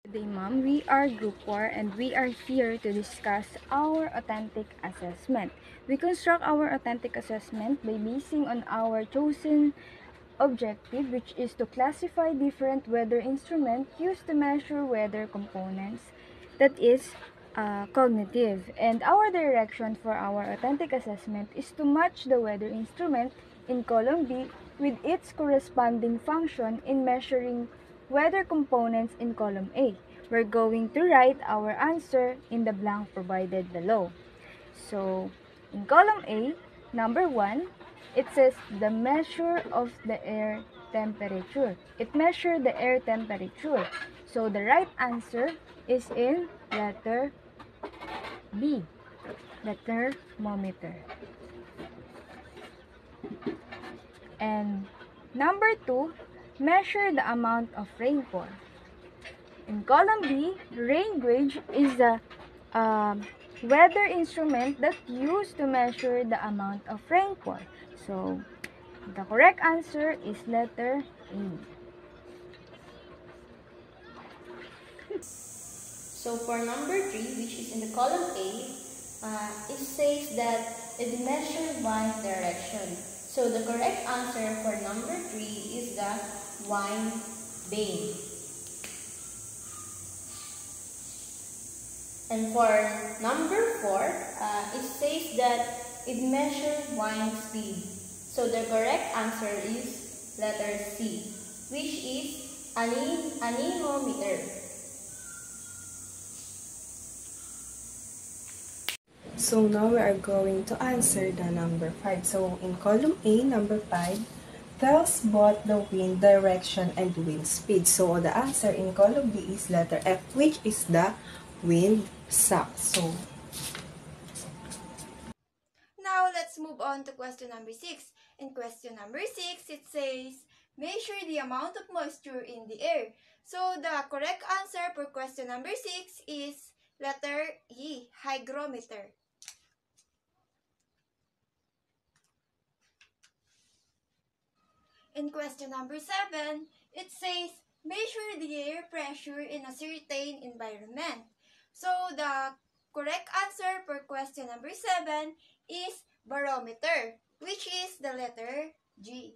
Today, Mom, we are Group 4 and we are here to discuss our authentic assessment. We construct our authentic assessment by basing on our chosen objective, which is to classify different weather instruments used to measure weather components, that is cognitive. And our direction for our authentic assessment is to match the weather instrument in column B with its corresponding function in measuring weather components in column A. We're going to write our answer in the blank provided below. So, in column A, number 1, it says the measure of the air temperature. It measured the air temperature. So, the right answer is in letter B, the thermometer. And number 2, measure the amount of rainfall. In column B, rain gauge is the weather instrument that used to measure the amount of rainfall. So, the correct answer is letter A. So for number 3, which is in the column A, it says that it measures wind direction. So the correct answer for number 3 is the wind vane. And for number 4, it says that it measures wind speed. So the correct answer is letter C, which is anemometer. So now we are going to answer the number 5. So in column A, number 5, tells both the wind direction and wind speed. So the answer in column B is letter F, which is the wind sock. So now let's move on to question number 6. In question number 6, it says, measure the amount of moisture in the air. So the correct answer for question number 6 is letter E, hygrometer. In question number 7, it says, measure the air pressure in a certain environment. So the correct answer for question number 7 is barometer, which is the letter G.